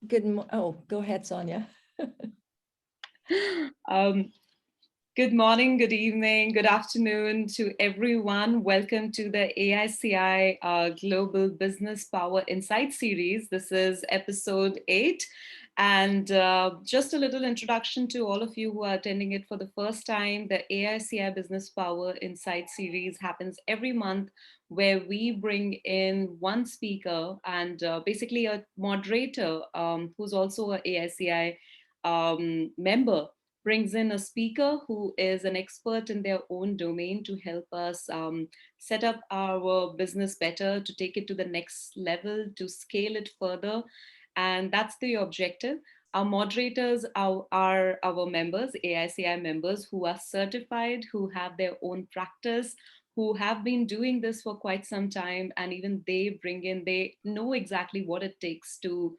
Go ahead, Sonia. Um, Good morning, good evening, good afternoon to everyone. Welcome to the AICI Global Business Power Insight Series. This is episode 8. And just a little introduction to all of you who are attending it for the first time. The AICI Business Power Insight Series happens every month, where we bring in one speaker and basically a moderator who's also an AICI member, brings in a speaker who is an expert in their own domain to help us set up our business better, to take it to the next level, to scale it further. And that's the objective. Our moderators are our members, AICI members, who are certified, who have their own practice, who have been doing this for quite some time, and even they know exactly what it takes to,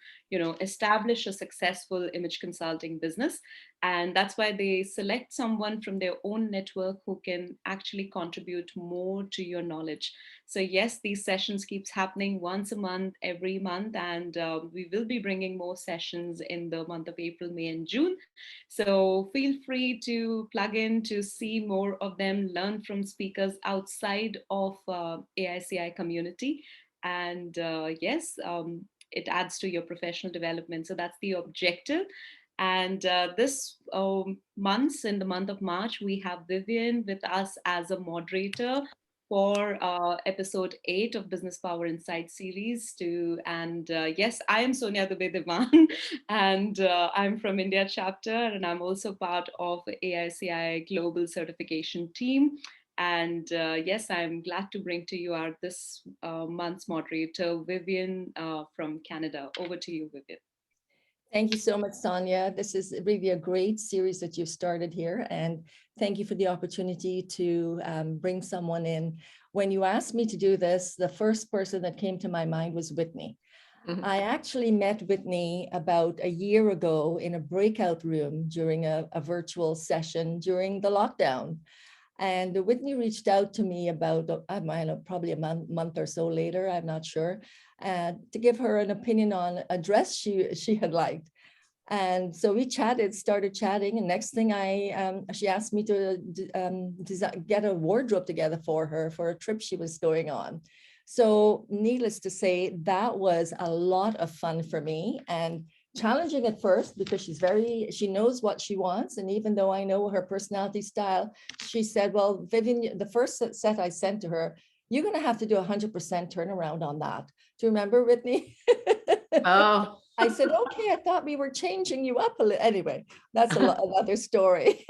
establish a successful image consulting business. And that's why they select someone from their own network who can actually contribute more to your knowledge. So yes, these sessions keeps happening once a month, every month, and we will be bringing more sessions in the month of April, May, and June. So feel free to plug in to see more of them, learn from speakers outside of AICI community. And yes, it adds to your professional development. So that's the objective. And this in the month of March, we have Vivian with us as a moderator for episode 8 of Business Power Insight series. And yes, I am Sonia Dubey-Devan, and I'm from India chapter, and I'm also part of AICI Global Certification team. And yes, I'm glad to bring to you our this month's moderator, Vivian from Canada. Over to you, Vivian. Thank you so much, Sonia. This is really a great series that you've started here. And thank you for the opportunity to bring someone in. When you asked me to do this, the first person that came to my mind was Whitney. Mm-hmm. I actually met Whitney about a year ago in a breakout room during a virtual session during the lockdown. And Whitney reached out to me about, I don't know, probably a month or so later, I'm not sure, to give her an opinion on a dress she had liked. And so we started chatting, and next thing she asked me to get a wardrobe together for her for a trip she was going on. So needless to say, that was a lot of fun for me, and challenging at first because she knows what she wants. And even though I know her personality style, she said, well, Vivian, the first set I sent to her, you're going to have to do 100% turnaround on that. Do you remember, Whitney? Oh. I said, okay, I thought we were changing you up a little. Anyway, that's another story.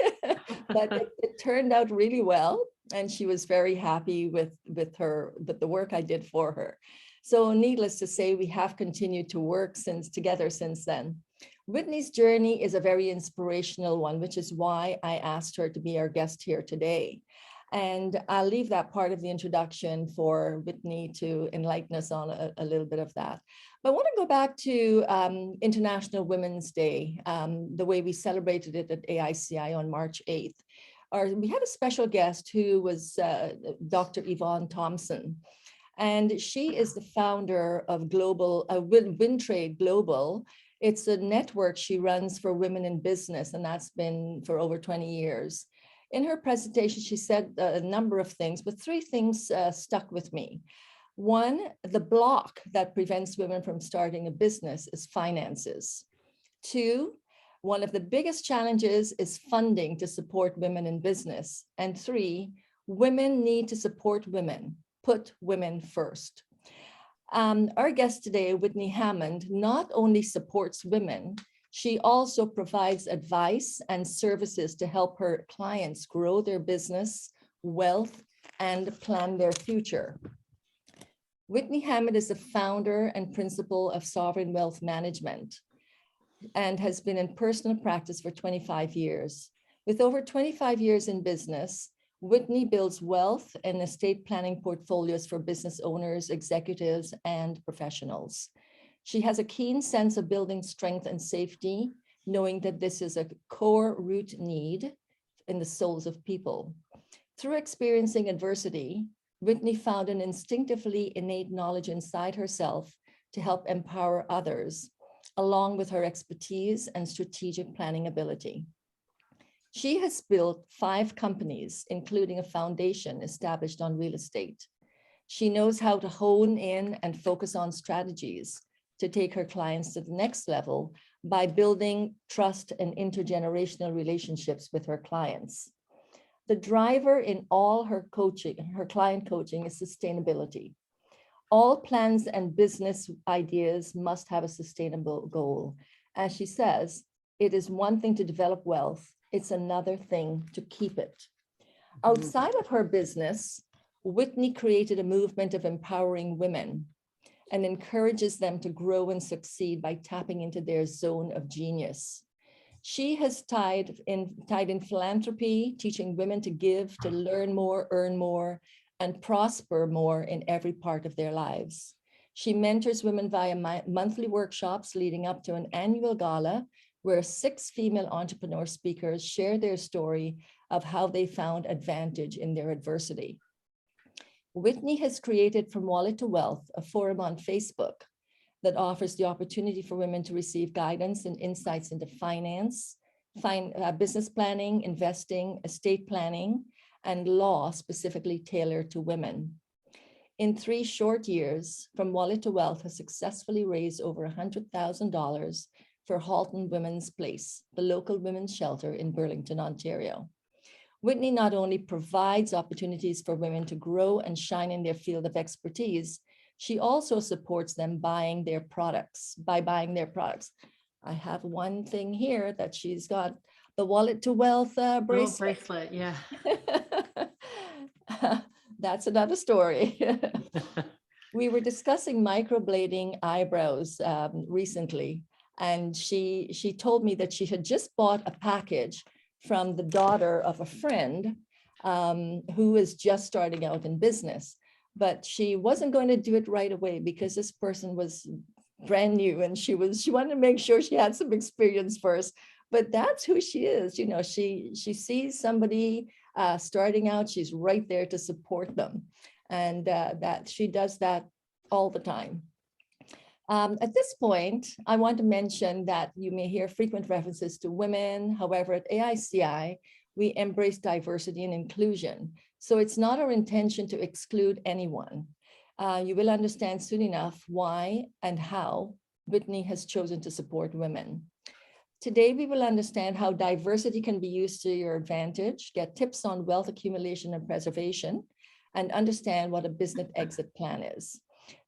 But it turned out really well. And she was very happy with the work I did for her. So needless to say, we have continued to work together since then. Whitney's journey is a very inspirational one, which is why I asked her to be our guest here today. And I'll leave that part of the introduction for Whitney to enlighten us on a little bit of that. But I want to go back to International Women's Day, the way we celebrated it at AICI on March 8th. We had a special guest who was Dr. Yvonne Thompson. And she is the founder of WinTrade Global. It's a network she runs for women in business, and that's been for over 20 years. In her presentation, she said a number of things, but 3 things stuck with me. 1, the block that prevents women from starting a business is finances. 2, one of the biggest challenges is funding to support women in business. And 3, women need to support women. Put women first. Our guest today, Whitney Hammond, not only supports women, she also provides advice and services to help her clients grow their business, wealth, and plan their future. Whitney Hammond is the founder and principal of Sovereign Wealth Management and has been in personal practice for 25 years. With over 25 years in business, Whitney builds wealth and estate planning portfolios for business owners, executives, and professionals. She has a keen sense of building strength and safety, knowing that this is a core root need in the souls of people. Through experiencing adversity, Whitney found an instinctively innate knowledge inside herself to help empower others. along with her expertise and strategic planning ability. She has built 5 companies, including a foundation established on real estate. She knows how to hone in and focus on strategies to take her clients to the next level by building trust and intergenerational relationships with her clients. The driver in all her coaching, her client coaching, is sustainability. All plans and business ideas must have a sustainable goal. As she says, it is one thing to develop wealth, it's another thing to keep it. Outside of her business, Whitney created a movement of empowering women and encourages them to grow and succeed by tapping into their zone of genius. She has tied in philanthropy, teaching women to give, to learn more, earn more, and prosper more in every part of their lives. She mentors women via monthly workshops leading up to an annual gala where 6 female entrepreneur speakers share their story of how they found advantage in their adversity. Whitney has created From Wallet to Wealth, a forum on Facebook that offers the opportunity for women to receive guidance and insights into finance, business planning, investing, estate planning, and law specifically tailored to women. In 3 short years, From Wallet to Wealth has successfully raised over $100,000 for Halton Women's Place, the local women's shelter in Burlington, Ontario. Whitney not only provides opportunities for women to grow and shine in their field of expertise, she also supports them by buying their products. I have one thing here that she's got, the Wallet to Wealth bracelet. Oh, bracelet, yeah. That's another story. We were discussing microblading eyebrows recently, and she told me that she had just bought a package from the daughter of a friend who is just starting out in business, but she wasn't going to do it right away because this person was brand new and she wanted to make sure she had some experience first. But that's who she is. You know, she sees somebody starting out, she's right there to support them, and that she does that all the time. At this point, I want to mention that you may hear frequent references to women. However, at AICI, we embrace diversity and inclusion. So it's not our intention to exclude anyone. You will understand soon enough why and how Whitney has chosen to support women. Today, we will understand how diversity can be used to your advantage, get tips on wealth accumulation and preservation, and understand what a business exit plan is.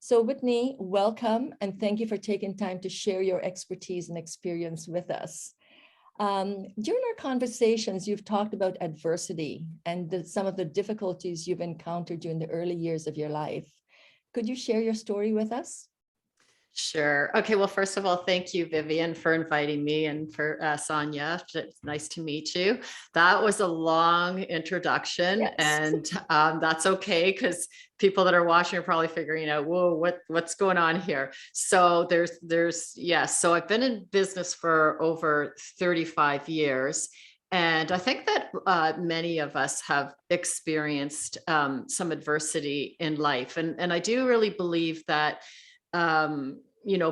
So Whitney, welcome, and thank you for taking time to share your expertise and experience with us. During our conversations, you've talked about adversity and some of the difficulties you've encountered during the early years of your life. Could you share your story with us? Sure. Okay. Well, first of all, thank you, Vivian, for inviting me, and for Sonia. It's nice to meet you. That was a long introduction, Yes. and that's okay, because people that are watching are probably figuring out, whoa, what's going on here? So yes. So I've been in business for over 35 years. And I think that many of us have experienced some adversity in life. And I do really believe that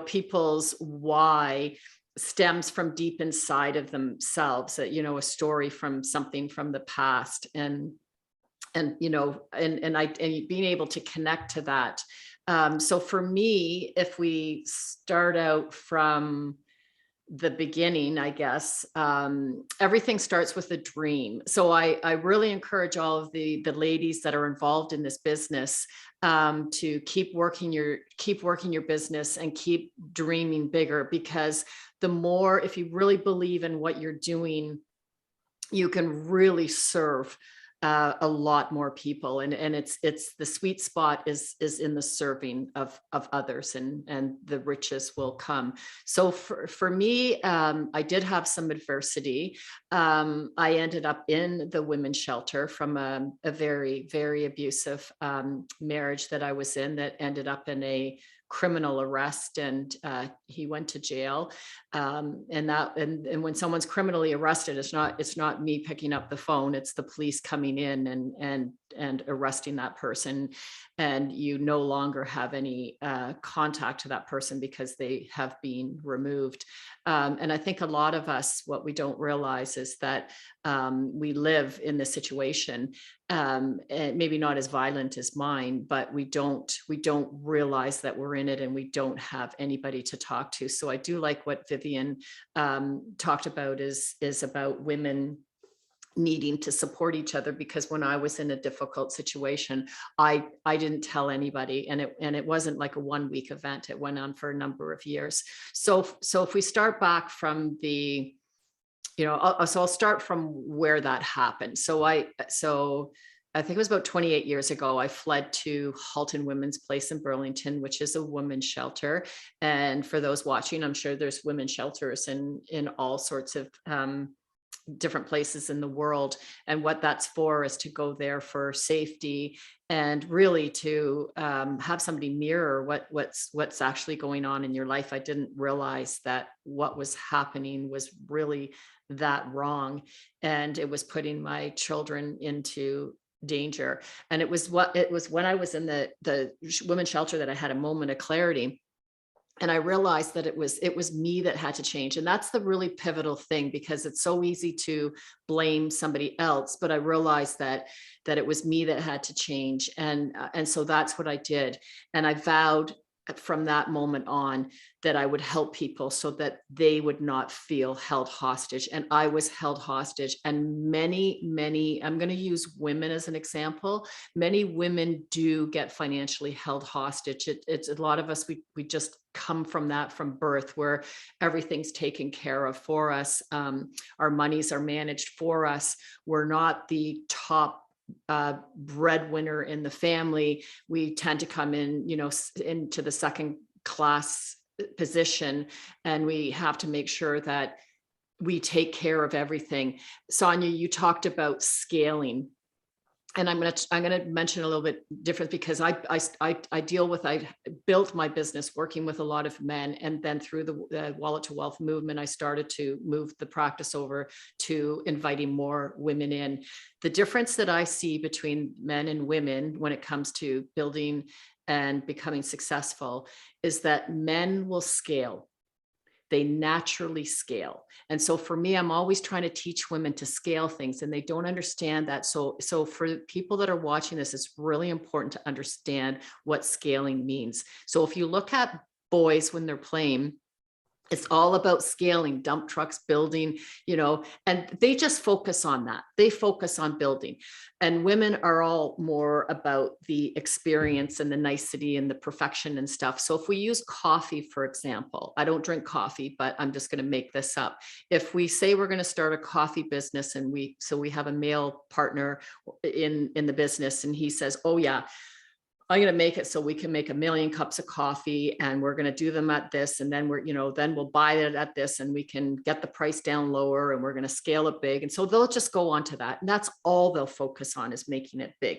people's why stems from deep inside of themselves, that, a story from something from the past, and being able to connect to that. So for me, if we start out from the beginning, I guess, everything starts with a dream. So I really encourage all of the ladies that are involved in this business to keep working your business and keep dreaming bigger, because the more, if you really believe in what you're doing, you can really serve a lot more people, and it's the sweet spot is in the serving of others, and the riches will come. So for me, I did have some adversity. I ended up in the women's shelter from a very, very abusive marriage that I was in, that ended up in a criminal arrest, and he went to jail. And when someone's criminally arrested, it's not me picking up the phone, it's the police coming coming in and arresting that person, and you no longer have any contact to that person because they have been removed. And I think a lot of us, what we don't realize is that we live in this situation, and maybe not as violent as mine, but we don't realize that we're in it, and we don't have anybody to talk to. So I do like what Vivian talked about is about women needing to support each other, because when I was in a difficult situation, I didn't tell anybody, and it wasn't like a 1-week event. It went on for a number of years. So if we start back from the, I'll start from where that happened. So I think it was about 28 years ago, I fled to Halton Women's Place in Burlington, which is a women's shelter. And for those watching, I'm sure there's women's shelters in all sorts of different places in the world. And what that's for is to go there for safety, and really to have somebody mirror what's actually going on in your life. I didn't realize that what was happening was really that wrong, and it was putting my children into danger. And it was when I was in the women's shelter that I had a moment of clarity. And I realized that it was me that had to change. And that's the really pivotal thing, because it's so easy to blame somebody else. But I realized that it was me that had to change. And so that's what I did. And I vowed from that moment on that I would help people so that they would not feel held hostage. And I was held hostage. And many, I'm going to use women as an example. Many women do get financially held hostage. It's a lot of us, we just come from that from birth, where everything's taken care of for us. Our monies are managed for us. We're not the top breadwinner in the family. We tend to come in, into the second class position, and we have to make sure that we take care of everything. Sonia, you talked about scaling. And I'm going to mention a little bit different, because I built my business working with a lot of men. And then through the Wallet to Wealth movement, I started to move the practice over to inviting more women in. The difference that I see between men and women when it comes to building and becoming successful is that men will scale. They naturally scale. And so for me, I'm always trying to teach women to scale things, and they don't understand that. So for people that are watching this, it's really important to understand what scaling means. So if you look at boys when they're playing, it's all about scaling, dump trucks, building, and they just focus on that. They focus on building. And women are all more about the experience and the nicety and the perfection and stuff. So if we use coffee, for example, I don't drink coffee, but I'm just going to make this up. If we say we're going to start a coffee business, and we have a male partner in the business, and he says, oh yeah, I'm going to make it so we can make 1 million cups of coffee, and we're going to do them at this. And then then we'll buy it at this, and we can get the price down lower, and we're going to scale it big. And so they'll just go on to that. And that's all they'll focus on, is making it big.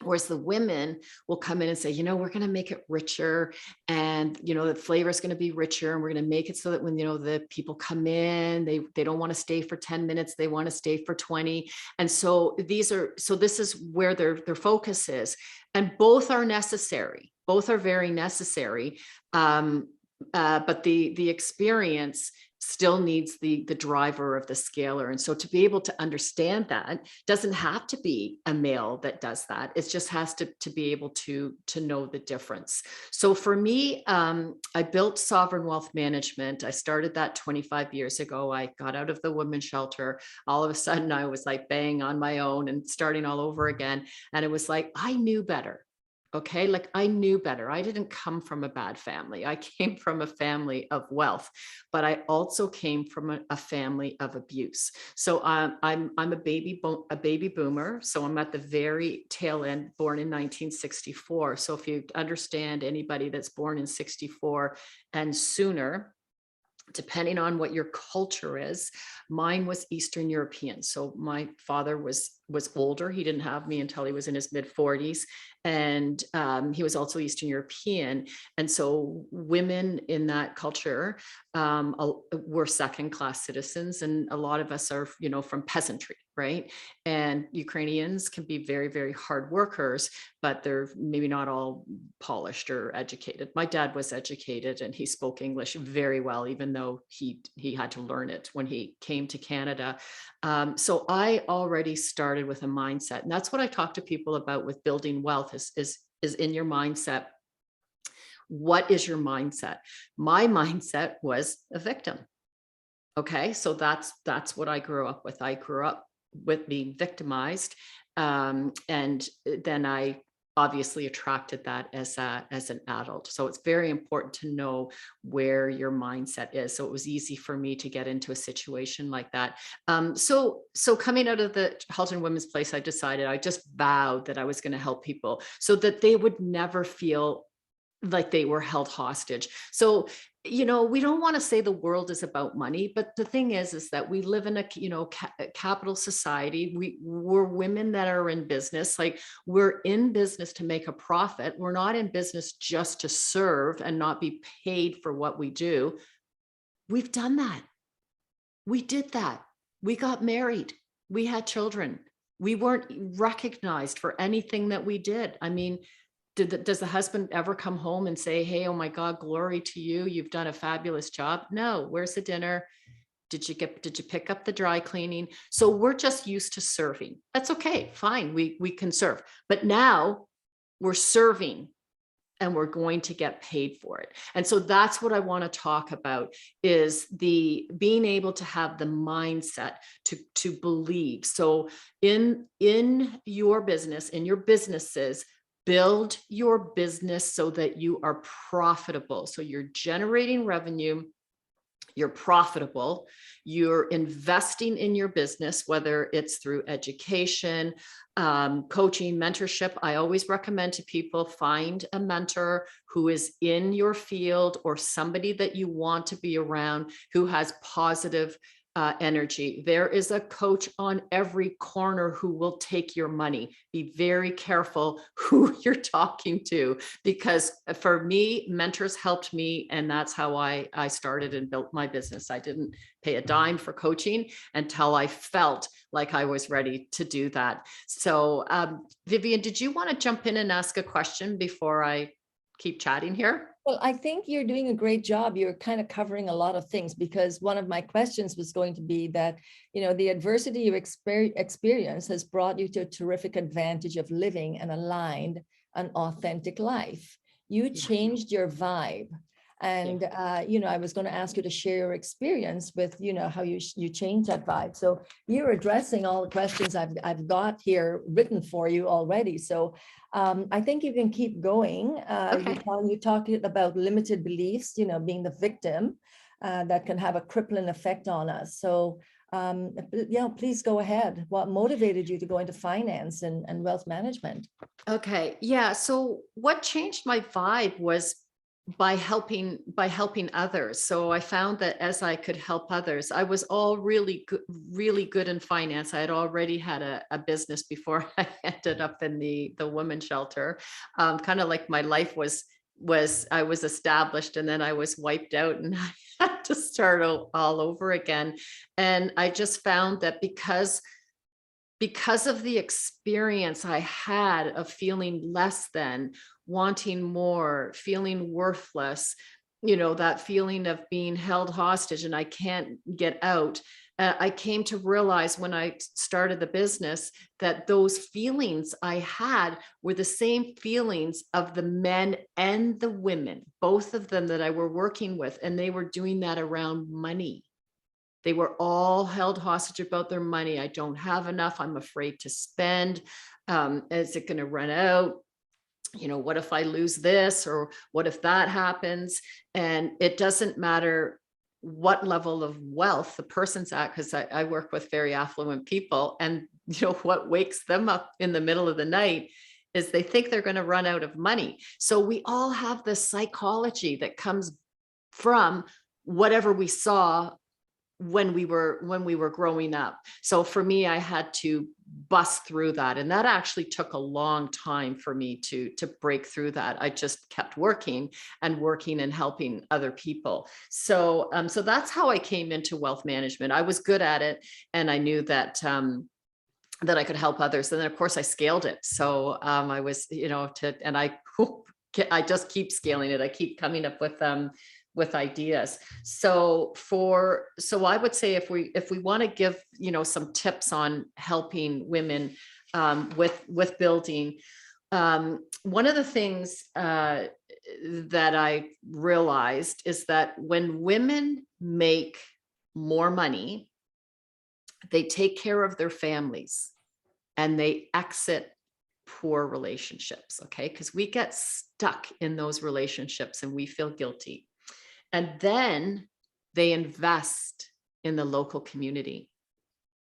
Whereas the women will come in and say, we're going to make it richer, and, the flavor is going to be richer, and we're going to make it so that when, the people come in, they don't want to stay for 10 minutes, they want to stay for 20. And so this is where their focus is. And both are necessary. Both are very necessary. But the experience still needs the driver of the scaler. And so to be able to understand that, doesn't have to be a male that does that. It just has to be able to know the difference. So for me, I built Sovereign Wealth Management. I started that 25 years ago. I got out of the women's shelter. All of a sudden I was like bang on my own and starting all over again. And it was like, I knew better. Okay. Like I knew better. I didn't come from a bad family. I came from a family of wealth, but I also came from a family of abuse. So I'm a baby boomer. So I'm at the very tail end, born in 1964. So if you understand anybody that's born in 64 and sooner, depending on what your culture is, mine was Eastern European. So my father was was older. He didn't have me until he was in his mid 40s. And he was also Eastern European. And so women in that culture were second class citizens. And a lot of us are, from peasantry, right? And Ukrainians can be very, very hard workers, but they're maybe not all polished or educated. My dad was educated and he spoke English very well, even though he had to learn it when he came to Canada. So I already started with a mindset, and that's what I talk to people about with building wealth is in your mindset. What is your mindset? My mindset was a victim. Okay, so that's what I grew up with. I grew up with being victimized, and then I obviously attracted that as an adult. So it's very important to know where your mindset is. So it was easy for me to get into a situation like that. So coming out of the Halton Women's Place, I just vowed that I was going to help people so that they would never feel like they were held hostage. So, we don't want to say the world is about money, but the thing is that we live in a, capital society. We're women that are in business. Like, we're in business to make a profit. We're not in business just to serve and not be paid for what we do. We've done that. We did that. We got married. We had children. We weren't recognized for anything that we did. I mean, does the husband ever come home and say, hey, oh my God, glory to you, you've done a fabulous job? No. Where's the dinner? Did you pick up the dry cleaning? So we're just used to serving. That's okay, fine, we can serve. But now we're serving and we're going to get paid for it. And so that's what I want to talk about, is the being able to have the mindset to believe. So in your business, in your businesses, build your business so that you are profitable. So you're generating revenue, you're profitable, you're investing in your business, whether it's through education, coaching, mentorship. I always recommend to people, find a mentor who is in your field or somebody that you want to be around who has positive energy. There is a coach on every corner who will take your money. Be very careful who you're talking to, because for me, mentors helped me, and that's how I started and built my business. I didn't pay a dime for coaching until I felt like I was ready to do that. So Vivian, did you want to jump in and ask a question before I keep chatting here? Well, I think you're doing a great job. You're kind of covering a lot of things, because one of my questions was going to be that, the adversity you experience has brought you to a terrific advantage of living an aligned and authentic life. You changed your vibe. And, I was going to ask you to share your experience with, how you changed that vibe. So you're addressing all the questions I've got here written for you already. So I think you can keep going. Okay. You talking about limited beliefs, being the victim that can have a crippling effect on us. So, please go ahead. What motivated you to go into finance and wealth management? Okay. Yeah. So what changed my vibe was by helping others. So I found that as I could help others, I was all really good in finance. I had already had a business before I ended up in the women's shelter. Kind of like my life was I was established and then I was wiped out and I had to start all over again. And I just found that because of the experience I had of feeling less than, wanting more, feeling worthless, that feeling of being held hostage and I can't get out. I came to realize when I started the business that those feelings I had were the same feelings of the men and the women, both of them that I were working with, and they were doing that around money. They were all held hostage about their money. I don't have enough. I'm afraid to spend. Is it going to run out? What if I lose this, or what if that happens? And it doesn't matter what level of wealth the person's at, because I work with very affluent people, and what wakes them up in the middle of the night is they think they're going to run out of money. So we all have this psychology that comes from whatever we saw when we were growing up. So for me, I had to bust through that. And that actually took a long time for me to break through that. I just kept working and helping other people. So, so that's how I came into wealth management. I was good at it, and I knew that, that I could help others. And then of course I scaled it. So I was, and I just keep scaling it. I keep coming up with ideas. So I would say if we want to give, some tips on helping women with building, one of the things that I realized is that when women make more money, they take care of their families and they exit poor relationships. Okay. Because we get stuck in those relationships and we feel guilty. And then they invest in the local community.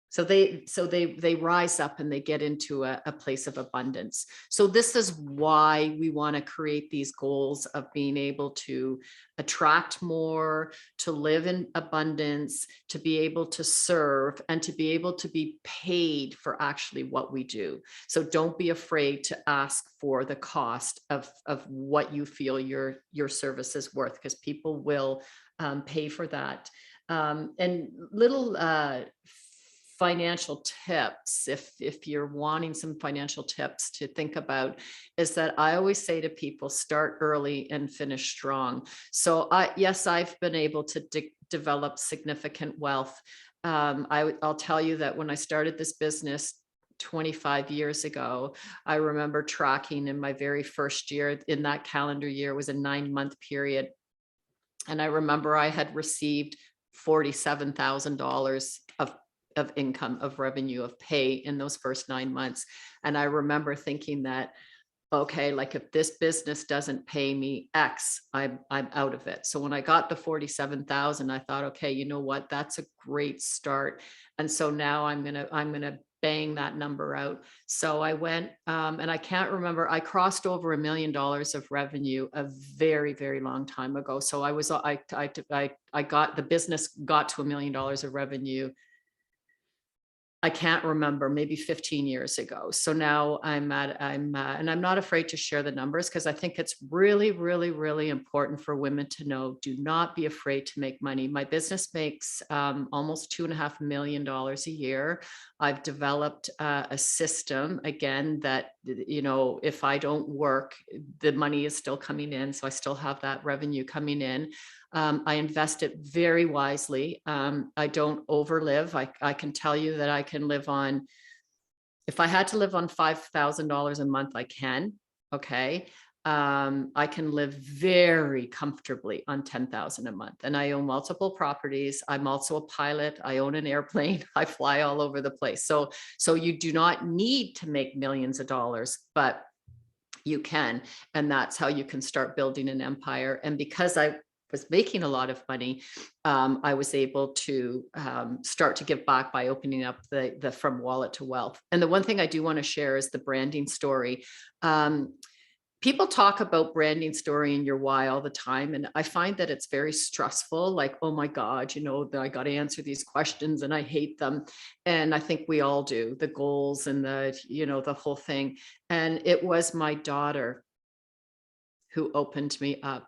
So they rise up and they get into a place of abundance. So this is why we want to create these goals of being able to attract more, to live in abundance, to be able to serve, and to be able to be paid for actually what we do. So don't be afraid to ask for the cost of what you feel your service is worth, because people will pay for that. And little financial tips, if you're wanting some financial tips to think about, is that I always say to people, start early and finish strong. So I've been able to develop significant wealth. I'll tell you that when I started this business 25 years ago, I remember tracking in my very first year, in that calendar year was a 9-month period. And I remember I had received $47,000 of income, of revenue, of pay in those first 9 months. And I remember thinking that, okay, like if this business doesn't pay me X, I'm out of it. So when I got the 47,000, I thought, okay, you know what, that's a great start. And so now I'm gonna bang that number out. So I went, and I can't remember, I crossed over $1 million of revenue a very, very long time ago. So I got, the business got to $1 million of revenue, I can't remember, maybe 15 years ago. So now and I'm not afraid to share the numbers, because I think it's really, really, really important for women to know, do not be afraid to make money. My business makes almost $2.5 million a year. I've developed a system, again, that, if I don't work, the money is still coming in. So I still have that revenue coming in. I invest it very wisely. I don't overlive. I can tell you that I can live on, if I had to live on $5,000 a month, I can. Okay. I can live very comfortably on $10,000 a month, and I own multiple properties. I'm also a pilot. I own an airplane. I fly all over the place. So you do not need to make millions of dollars, but you can, and that's how you can start building an empire. And because I was making a lot of money, I was able to start to give back by opening up the From Wallet to Wealth. And the one thing I do want to share is the branding story. People talk about branding story and your why all the time. And I find that it's very stressful. Like, oh my God, I got to answer these questions and I hate them. And I think we all do, the goals and the whole thing. And it was my daughter who opened me up.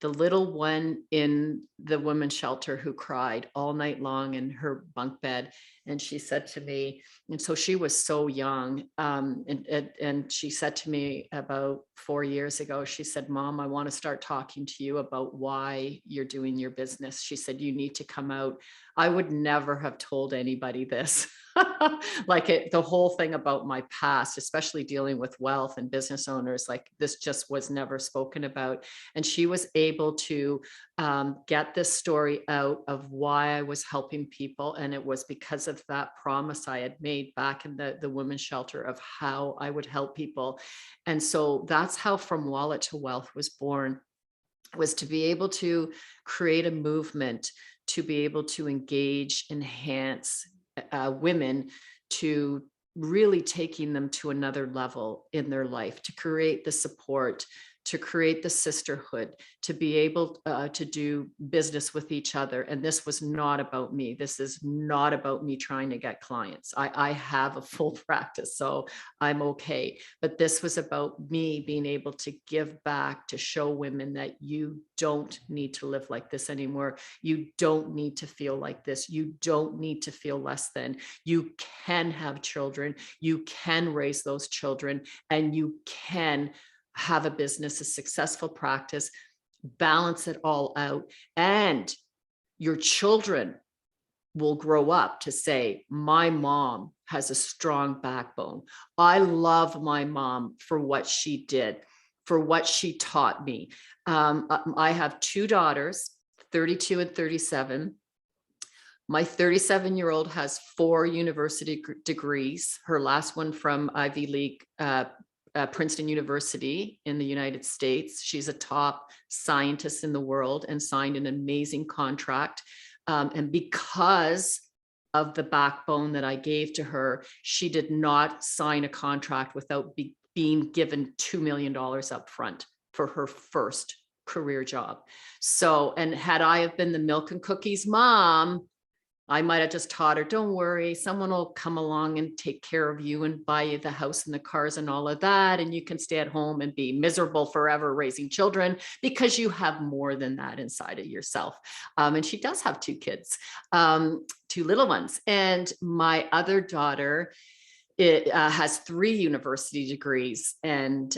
The little one in the women's shelter who cried all night long in her bunk bed. And she said to me, and so she was so young, and she said to me about 4 years ago, she said, Mom, I want to start talking to you about why you're doing your business. She said, you need to come out. I would never have told anybody this. The whole thing about my past, especially dealing with wealth and business owners, like this just was never spoken about. And she was able to get this story out of why I was helping people. And it was because of that promise I had made back in the women's shelter of how I would help people. And so that's how From Wallet to Wealth was born, was to be able to create a movement, to be able to engage, enhance women, to really taking them to another level in their life, to create the support, to create the sisterhood, to be able to do business with each other. And this was not about me. This is not about me trying to get clients. I have a full practice, so I'm okay. But this was about me being able to give back, to show women that you don't need to live like this anymore. You don't need to feel like this. You don't need to feel less than. You can have children. You can raise those children, and you can have a business, a successful practice, balance it all out. And your children will grow up to say, my mom has a strong backbone. I love my mom for what she did, for what she taught me. I have two daughters, 32 and 37. My 37-year-old has 4 university degrees, her last one from Ivy League, Princeton University in the United States. She's a top scientist in the world and signed an amazing contract. And because of the backbone that I gave to her, she did not sign a contract without being given $2 million up front for her first career job. So, and had I have been the milk and cookies mom, I might have just taught her, don't worry, someone will come along and take care of you and buy you the house and the cars and all of that. And you can stay at home and be miserable forever raising children, because you have more than that inside of yourself. And she does have 2 kids, 2 little ones. And my other daughter, has 3 university degrees, and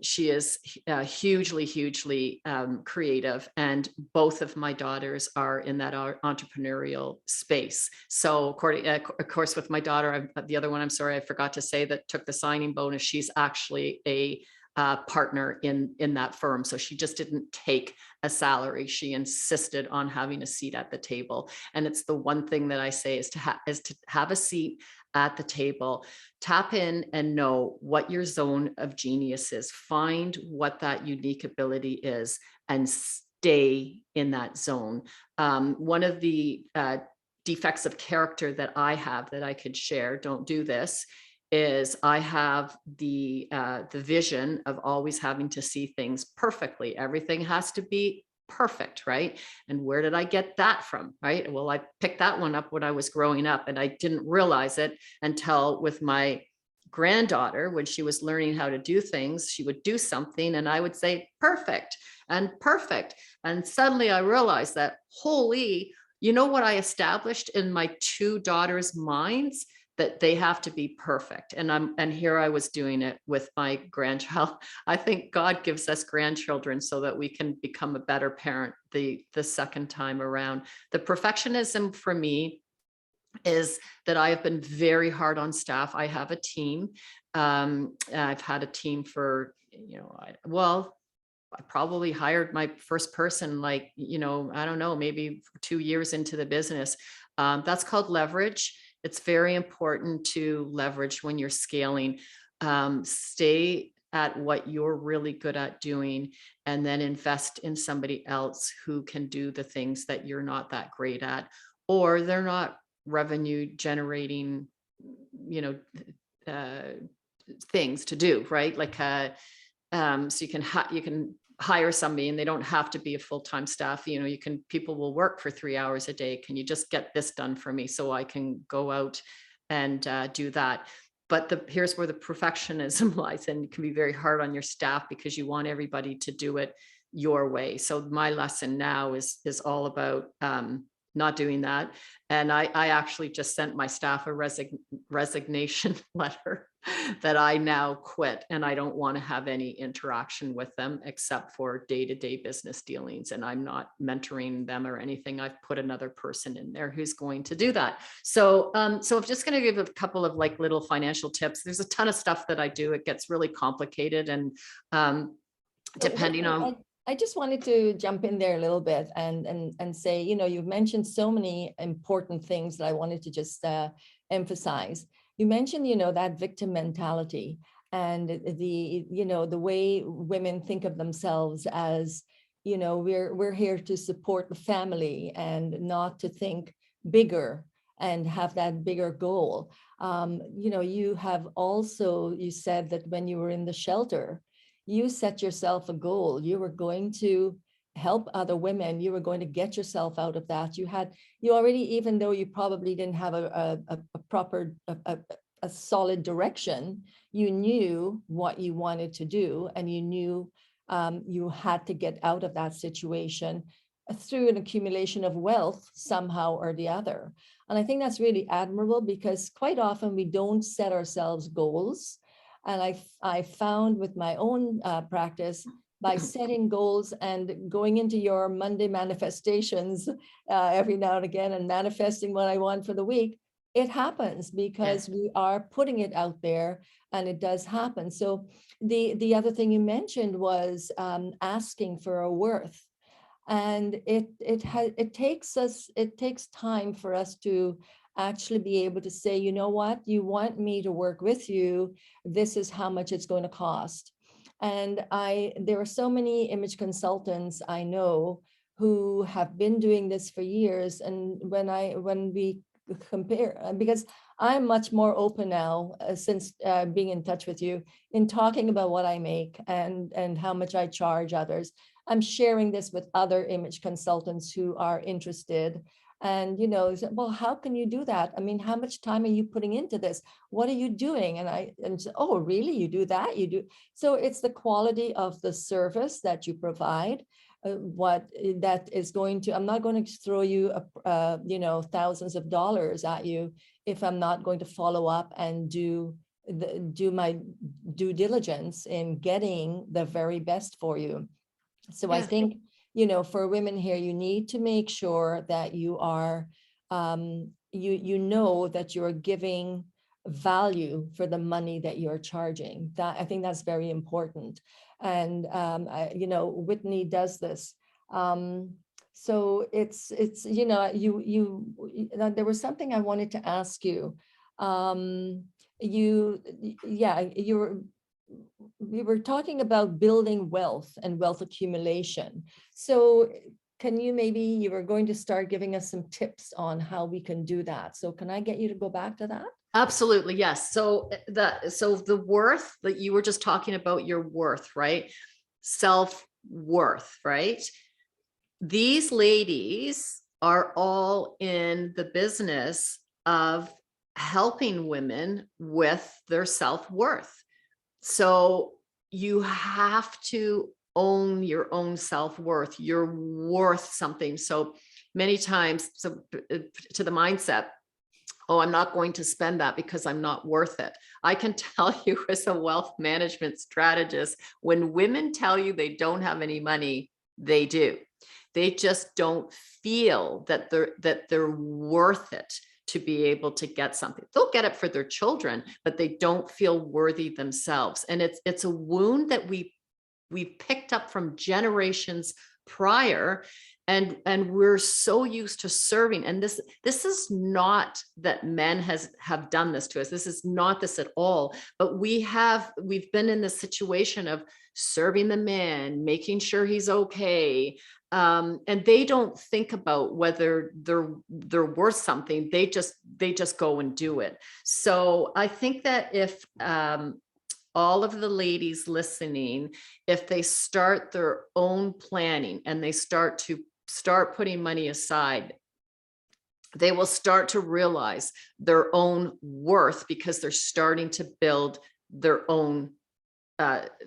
she is hugely creative. And both of my daughters are in that entrepreneurial space. So of course, with my daughter, the other one, I'm sorry, I forgot to say, that took the signing bonus, she's actually a partner in that firm. So she just didn't take a salary. She insisted on having a seat at the table. And it's the one thing that I say is to have a seat at the table, tap in and know what your zone of genius is, find what that unique ability is, and stay in that zone. One of the defects of character that I have that I could share, don't do this, is I have the vision of always having to see things perfectly. Everything has to be perfect, right? And where did I get that from, right? Well, I picked that one up when I was growing up, and I didn't realize it until with my granddaughter, when she was learning how to do things, she would do something and I would say, perfect and perfect. And suddenly I realized that, holy, you know what I established in my 2 daughters' minds? That they have to be perfect. And here I was doing it with my grandchild. I think God gives us grandchildren so that we can become a better parent the second time around. The perfectionism for me is that I have been very hard on staff. I have a team. I've had a team for, I probably hired my first person, I don't know, maybe 2 years into the business. That's called leverage. It's very important to leverage when you're scaling. Stay at what you're really good at doing, and then invest in somebody else who can do the things that you're not that great at, or they're not revenue generating, things to do, right? So you can hire somebody and they don't have to be a full-time staff. People will work for 3 hours a day. Can you just get this done for me so I can go out and do that? But here's where the perfectionism lies, and it can be very hard on your staff because you want everybody to do it your way. So my lesson now is all about not doing that. And I actually just sent my staff a resignation letter that I now quit, and I don't want to have any interaction with them except for day-to-day business dealings. And I'm not mentoring them or anything. I've put another person in there who's going to do that. So I'm just going to give a couple of little financial tips. There's a ton of stuff that I do. It gets really complicated, and depending on. I just wanted to jump in there a little bit and say, you've mentioned so many important things that I wanted to just emphasize. You mentioned, that victim mentality and the way women think of themselves as, we're here to support the family and not to think bigger and have that bigger goal. You have also, you said that when you were in the shelter, you set yourself a goal. You were going to help other women. You were going to get yourself out of that. You already, even though you probably didn't have a proper, a solid direction, you knew what you wanted to do, and you knew you had to get out of that situation through an accumulation of wealth somehow or the other. And I think that's really admirable, because quite often we don't set ourselves goals. And I found with my own practice, by setting goals and going into your Monday manifestations every now and again and manifesting what I want for the week, it happens because we are putting it out there, and it does happen. So the other thing you mentioned was asking for a worth. And it takes time for us to actually be able to say, you know what, you want me to work with you, this is how much it's going to cost. And there are so many image consultants I know who have been doing this for years. And when we compare, because I'm much more open now since being in touch with you, in talking about what I make and how much I charge others. I'm sharing this with other image consultants who are interested. And, well, how can you do that? I mean, how much time are you putting into this? What are you doing? And say, oh, really? You do that? You do. So it's the quality of the service that you provide. What that is going to, I'm not going to throw you, thousands of dollars at you if I'm not going to follow up and do my due diligence in getting the very best for you. So I think, for women here, you need to make sure that you are, you know that you're giving value for the money that you're charging. That, I think that's very important. And, Whitney does this. So it's, there was something I wanted to ask you. We were talking about building wealth and wealth accumulation. So can you you were going to start giving us some tips on how we can do that. So can I get you to go back to that? Absolutely. Yes. So the worth that you were just talking about, your worth, right? Self-worth, right? These ladies are all in the business of helping women with their self-worth. So you have to own your own self-worth. You're worth something. So many times, to the mindset, oh, I'm not going to spend that because I'm not worth it. I can tell you as a wealth management strategist, when women tell you they don't have any money, they do. They just don't feel that they're worth it to be able to get something. They'll get it for their children, but they don't feel worthy themselves. And it's a wound that we've picked up from generations prior. And we're so used to serving. And this is not that men have done this to us. This is not this at all. But we've been in this situation of serving the man, making sure he's okay. And they don't think about whether they're worth something. They just go and do it. So I think that if all of the ladies listening, if they start their own planning and they start putting money aside, they will start to realize their own worth, because they're starting to build their own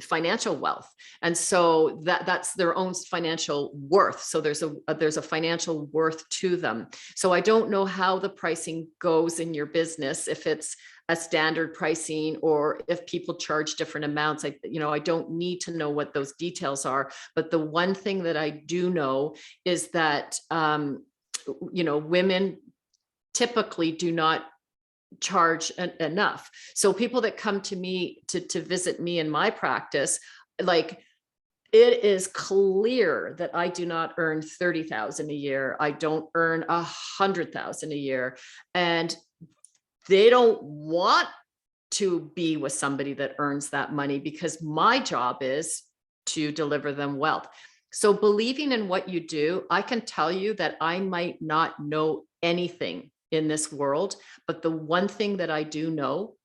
financial wealth. And so that's their own financial worth. So there's a financial worth to them. So I don't know how the pricing goes in your business, if it's a standard pricing or if people charge different amounts. I don't need to know what those details are. But the one thing that I do know is that, women typically do not charge enough. So people that come to me to visit me in my practice, like, it is clear that I do not earn 30,000 a year. I don't earn 100,000 a year. And they don't want to be with somebody that earns that money, because my job is to deliver them wealth. So believing in what you do, I can tell you that I might not know anything in this world, but the one thing that I do know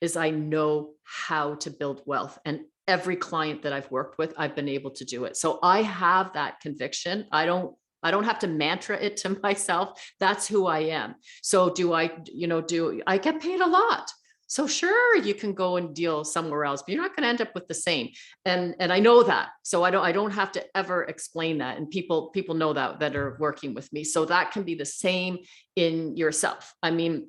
is I know how to build wealth. And every client that I've worked with, I've been able to do it. So I have that conviction. I don't have to mantra it to myself. That's who I am. So do I get paid a lot? So sure, you can go and deal somewhere else, but you're not going to end up with the same. And I know that. So I don't have to ever explain that. And people know that are working with me. So that can be the same in yourself. I mean,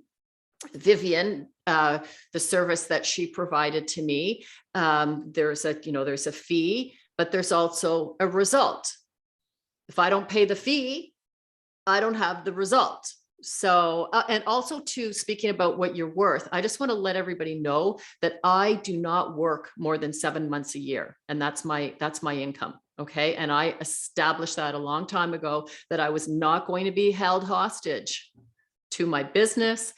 Vivian, the service that she provided to me, there's a fee, but there's also a result. If I don't pay the fee, I don't have the result. So, and also too, speaking about what you're worth, I just want to let everybody know that I do not work more than 7 months a year. And that's my income. Okay. And I established that a long time ago, that I was not going to be held hostage to my business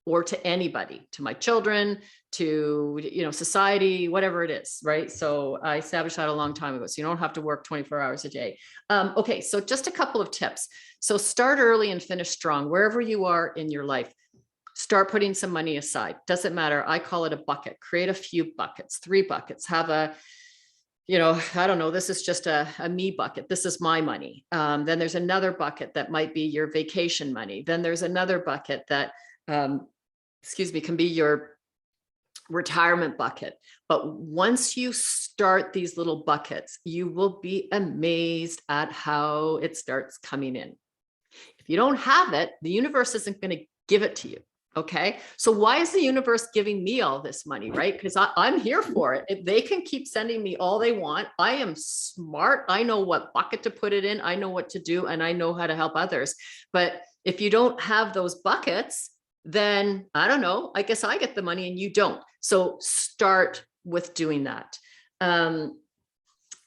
or to anybody, to my children, to, society, whatever it is, right? So I established that a long time ago. So you don't have to work 24 hours a day. Okay, so just a couple of tips. So start early and finish strong. Wherever you are in your life, start putting some money aside. Doesn't matter. I call it a bucket. Create a few buckets, 3 buckets. Have a, I don't know, this is just a me bucket. This is my money. Then there's another bucket that might be your vacation money. Then there's another bucket that, can be your retirement bucket. But once you start these little buckets, you will be amazed at how it starts coming in. If you don't have it, the universe isn't going to give it to you. Okay. So why is the universe giving me all this money, right? Because I'm here for it. If they can keep sending me all they want, I am smart. I know what bucket to put it in. I know what to do, and I know how to help others. But if you don't have those buckets, then I don't know, I guess I get the money and you don't. So start with doing that.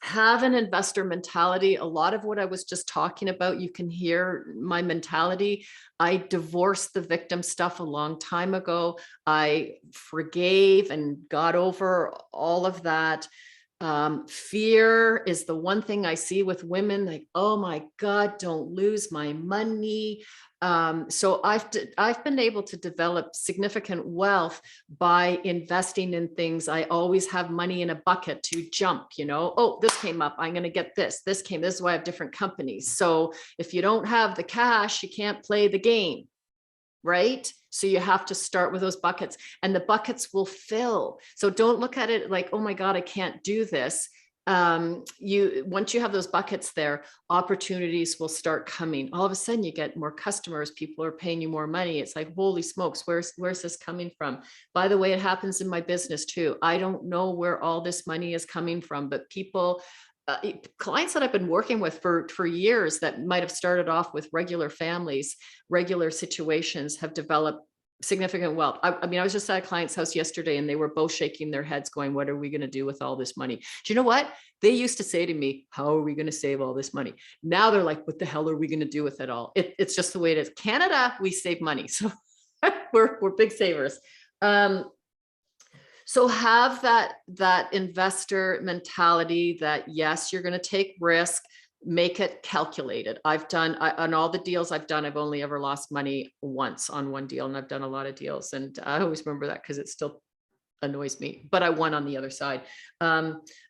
Have an investor mentality. A lot of what I was just talking about, you can hear my mentality. I divorced the victim stuff a long time ago. I forgave and got over all of that. Fear is the one thing I see with women, like, oh my God, don't lose my money. So I've been able to develop significant wealth by investing in things. I always have money in a bucket to jump, oh, this came up, I'm going to get this is why I have different companies. So if you don't have the cash, you can't play the game. Right? So you have to start with those buckets, and the buckets will fill. So don't look at it like, oh my God, I can't do this. Once you have those buckets there, opportunities will start coming. All of a sudden you get more customers, people are paying you more money. It's like, holy smokes, where's this coming from? By the way, it happens in my business too. I don't know where all this money is coming from, but people, clients that I've been working with for years that might have started off with regular families, regular situations, have developed significant wealth. I mean, I was just at a client's house yesterday and they were both shaking their heads going, what are we going to do with all this money? Do you know what? They used to say to me, how are we going to save all this money? Now they're like, what the hell are we going to do with it all? It's just the way it is. Canada, we save money. So we're big savers. So have that investor mentality that, yes, you're going to take risk, make it calculated. On all the deals I've done, I've only ever lost money once on one deal, and I've done a lot of deals. And I always remember that because it still annoys me, but I won on the other side.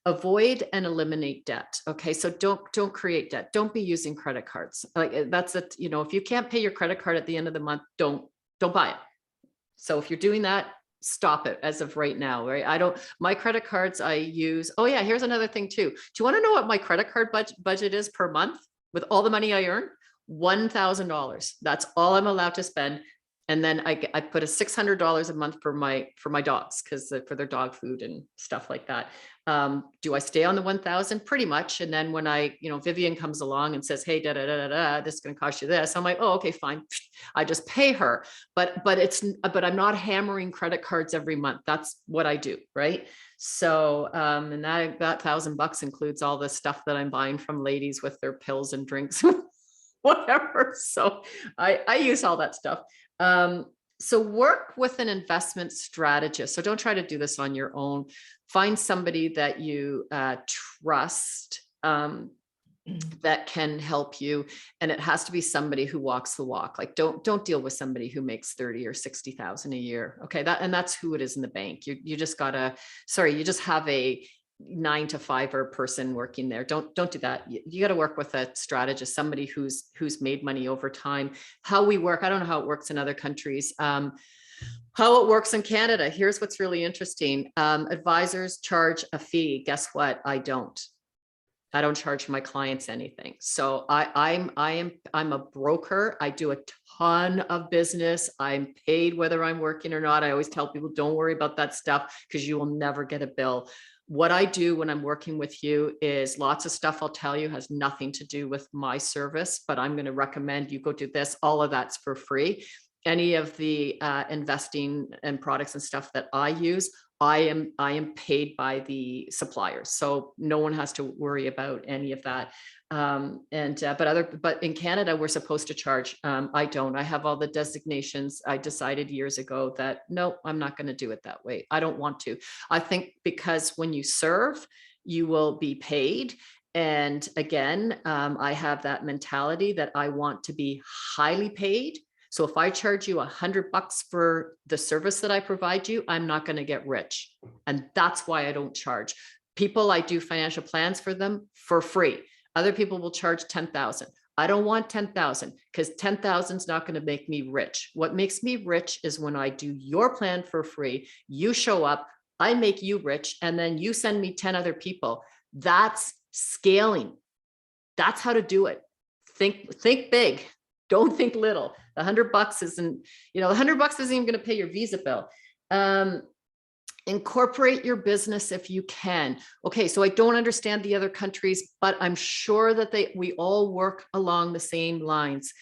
Avoid and eliminate debt. Okay. So don't create debt. Don't be using credit cards. Like that's it. If you can't pay your credit card at the end of the month, don't buy it. So if you're doing that, stop it as of right now, right? My credit cards I use. Oh yeah. Here's another thing too. Do you want to know what my credit card budget is per month with all the money I earn? $1,000. That's all I'm allowed to spend. And then I put a $600 a month for my dogs, because for their dog food and stuff like that. Do I stay on the 1,000? Pretty much. And then when Vivian comes along and says, hey, this is going to cost you this, I'm like, oh, okay, fine. I just pay her. But I'm not hammering credit cards every month. That's what I do. Right. So, and that $1,000 includes all the stuff that I'm buying from ladies with their pills and drinks, whatever. So I use all that stuff. So work with an investment strategist. So don't try to do this on your own. Find somebody that you trust that can help you. And it has to be somebody who walks the walk. Like don't deal with somebody who makes 30 or 60,000 a year. Okay. That's who it is in the bank. You just have a 9 to 5 person working there. Don't do that. You got to work with a strategist, somebody who's made money over time. How we work, I don't know how it works in other countries. How it works in Canada. Here's what's really interesting. Advisors charge a fee. Guess what? I don't charge my clients anything. So I'm a broker. I do a ton of business. I'm paid whether I'm working or not. I always tell people, don't worry about that stuff because you will never get a bill. What I do when I'm working with you is lots of stuff I'll tell you has nothing to do with my service, but I'm going to recommend you go do this. All of that's for free. Any of the investing and products and stuff that I use, I am paid by the suppliers, so no one has to worry about any of that. But in Canada, we're supposed to charge. I don't. I have all the designations. I decided years ago that no, I'm not going to do it that way. I don't want to. I think because when you serve, you will be paid. And again, I have that mentality that I want to be highly paid. So if I charge you $100 for the service that I provide you, I'm not going to get rich. And that's why I don't charge. People, I do financial plans for them for free. Other people will charge 10,000. I don't want 10,000 because 10,000 is not going to make me rich. What makes me rich is when I do your plan for free, you show up, I make you rich, and then you send me 10 other people. That's scaling. That's how to do it. Think big. Don't think little. The $100 isn't, the $100 isn't even going to pay your Visa bill. Incorporate your business if you can. Okay, so I don't understand the other countries, but I'm sure that we all work along the same lines.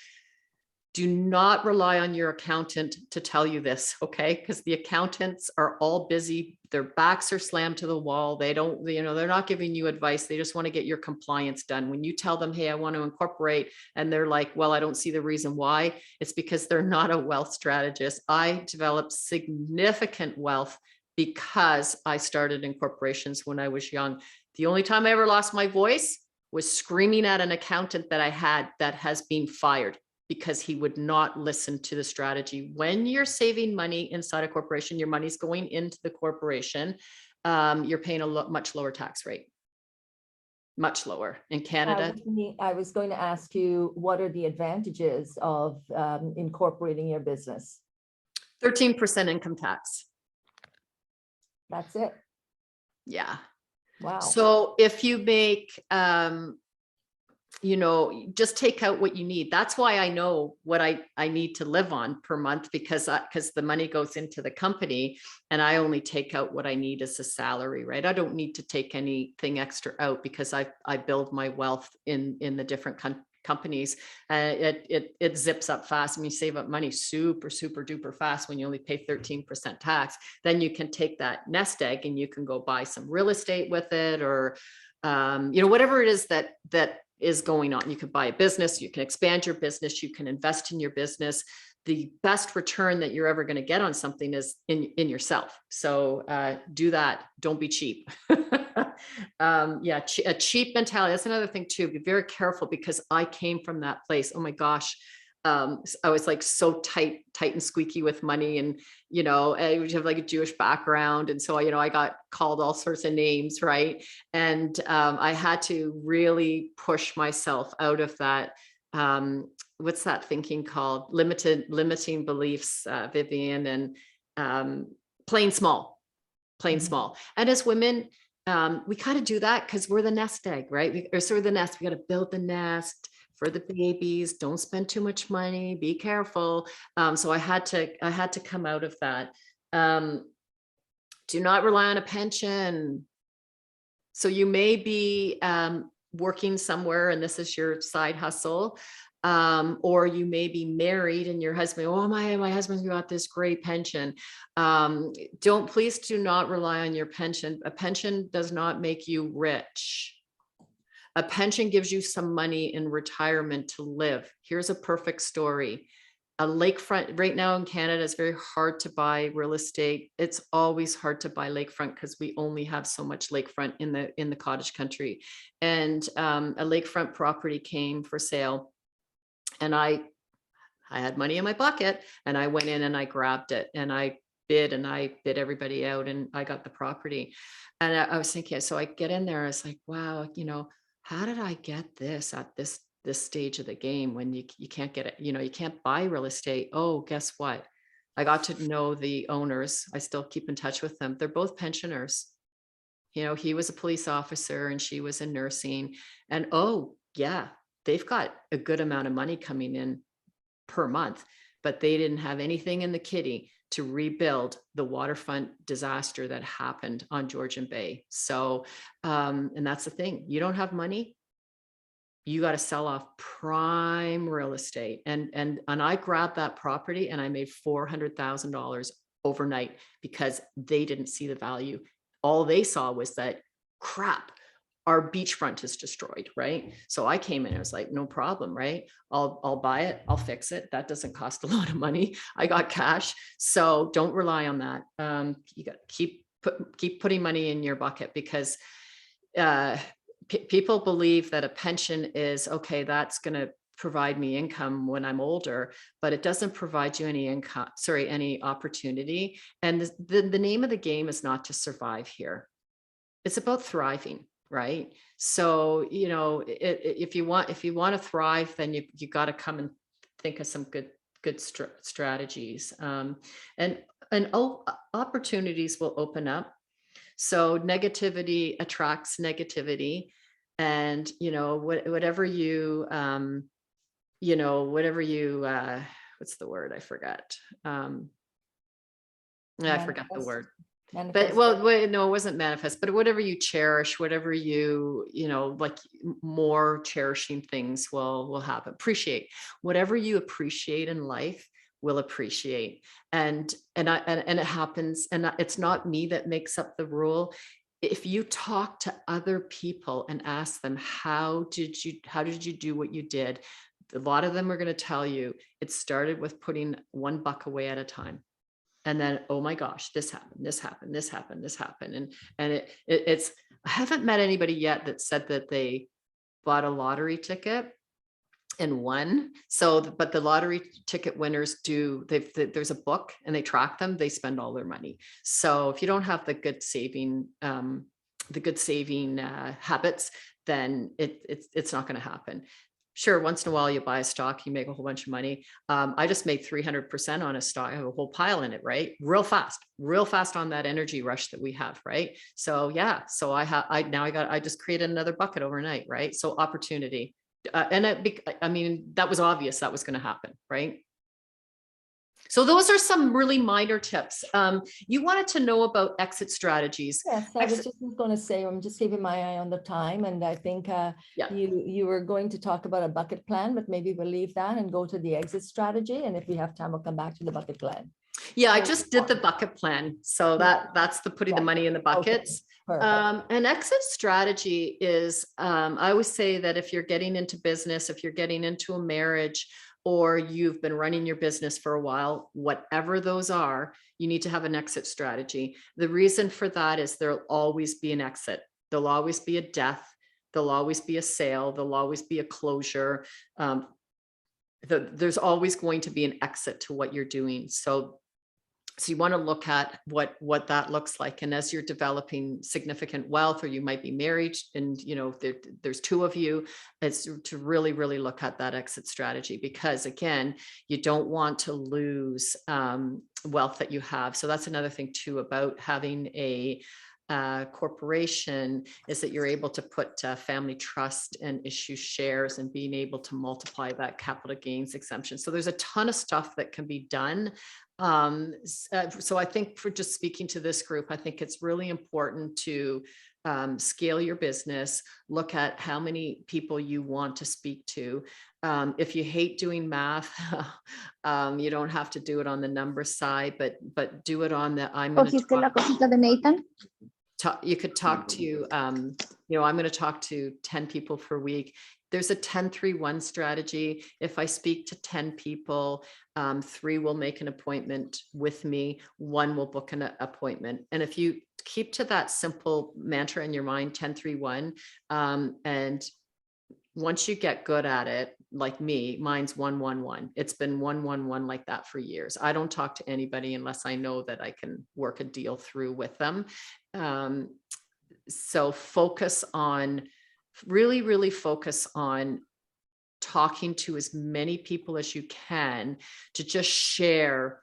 Do not rely on your accountant to tell you this, okay? Because the accountants are all busy. Their backs are slammed to the wall. They don't, they're not giving you advice. They just want to get your compliance done. When you tell them, hey, I want to incorporate, and they're like, well, I don't see the reason why. It's because they're not a wealth strategist. I developed significant wealth because I started in corporations when I was young. The only time I ever lost my voice was screaming at an accountant that I had that has been fired, because he would not listen to the strategy. When you're saving money inside a corporation, your money's going into the corporation, you're paying a much lower tax rate, much lower in Canada. I was going to ask you, what are the advantages of incorporating your business? 13% income tax. That's it. Yeah. Wow. So if you make, just take out what you need. That's why I know what I need to live on per month, because the money goes into the company and I only take out what I need as a salary, right? I don't need to take anything extra out because I build my wealth in the different companies. It zips up fast. I mean, you save up money super, super duper fast when you only pay 13% tax. Then you can take that nest egg and you can go buy some real estate with it, or whatever it is that is going on. You can buy a business, you can expand your business, you can invest in your business. The best return that you're ever going to get on something is in yourself. So do that. Don't be cheap. A cheap mentality. That's another thing too. Be very careful, because I came from that place. Oh my gosh. I was like so tight and squeaky with money, and I would have like a Jewish background, and so I got called all sorts of names, right? And I had to really push myself out of that. What's that thinking called? Limiting beliefs, Vivian, and playing small. And as women, we kind of do that because we're the nest egg, right? We got to build the nest for the babies. Don't spend too much money, be careful. So I had to come out of that. Do not rely on a pension. So you may be working somewhere and this is your side hustle, or you may be married and your husband, oh, my husband's got this great pension. Please do not rely on your pension. A pension does not make you rich. A pension gives you some money in retirement to live. Here's a perfect story. A lakefront right now in Canada is very hard to buy real estate. It's always hard to buy lakefront because we only have so much lakefront in the cottage country. And a lakefront property came for sale, and I had money in my pocket, and I went in and I grabbed it, and I bid, and I bid everybody out, and I got the property. And I was thinking, so I get in there, I was like, wow, how did I get this at this stage of the game when you can't get it, you can't buy real estate. Oh, guess what? I got to know the owners. I still keep in touch with them. They're both pensioners. He was a police officer and she was in nursing. And oh yeah, they've got a good amount of money coming in per month, but they didn't have anything in the kitty to rebuild the waterfront disaster that happened on Georgian Bay. So, and that's the thing, you don't have money, you got to sell off prime real estate. And I grabbed that property and I made $400,000 overnight because they didn't see the value. All they saw was that, crap, our beachfront is destroyed, right? So I came in, I was like, no problem, right? I'll buy it, I'll fix it. That doesn't cost a lot of money. I got cash. So don't rely on that. You got to keep putting money in your bucket, because people believe that a pension is okay, that's going to provide me income when I'm older, but it doesn't provide you any income, any opportunity. And the name of the game is not to survive here. It's about thriving, right? So, if you want to thrive, then you got to come and think of some good strategies. And opportunities will open up. So negativity attracts negativity, and whatever you what's the word? I forgot. I forgot the word. But wait, no, it wasn't manifest, but whatever you cherish, whatever like, more cherishing things will happen. Appreciate whatever you appreciate in life will appreciate. And it happens. And it's not me that makes up the rule. If you talk to other people and ask them, how did you do what you did? A lot of them are going to tell you it started with putting $1 away at a time. And then, oh my gosh, this happened, this happened, this happened, this happened. And it's, I haven't met anybody yet that said that they bought a lottery ticket and won. So, but the lottery ticket winners there's a book and they track them, they spend all their money. So if you don't have the good saving habits, then it's not going to happen. Sure, once in a while you buy a stock, you make a whole bunch of money. I just made 300% on a stock. I have a whole pile in it, right? Real fast on that energy rush that we have, right? So yeah, so I just created another bucket overnight, right? So opportunity. I mean, that was obvious that was going to happen, right? So those are some really minor tips. You wanted to know about exit strategies. Yes, I was just going to say, I'm just keeping my eye on the time. And I think you were going to talk about a bucket plan, but maybe we'll leave that and go to the exit strategy. And if we have time, we'll come back to the bucket plan. Yeah, I just did the bucket plan. So that's the putting the money in the buckets. Okay. An exit strategy is, I always say that if you're getting into business, if you're getting into a marriage, or you've been running your business for a while, whatever those are, you need to have an exit strategy. The reason for that is there'll always be an exit. There'll always be a death. There'll always be a sale. There'll always be a closure. There's always going to be an exit to what you're doing. So you want to look at what that looks like. And as you're developing significant wealth, or you might be married and there's two of you, it's to really, really look at that exit strategy, because again, you don't want to lose wealth that you have. So that's another thing too about having a corporation, is that you're able to put family trust and issue shares and being able to multiply that capital gains exemption. So there's a ton of stuff that can be done. So I think, for just speaking to this group, I think it's really important to scale your business, look at how many people you want to speak to. If you hate doing math, you don't have to do it on the number side, but do it on the, you could talk to, I'm going to talk to 10 people per week. There's a 10-3-1 strategy. If I speak to 10 people, 3 will make an appointment with me, 1 will book an appointment. And if you keep to that simple mantra in your mind, 10-3-1, and once you get good at it, like me, mine's 111. It's been 111 like that for years. I don't talk to anybody unless I know that I can work a deal through with them. So focus on, really focus on talking to as many people as you can to just share,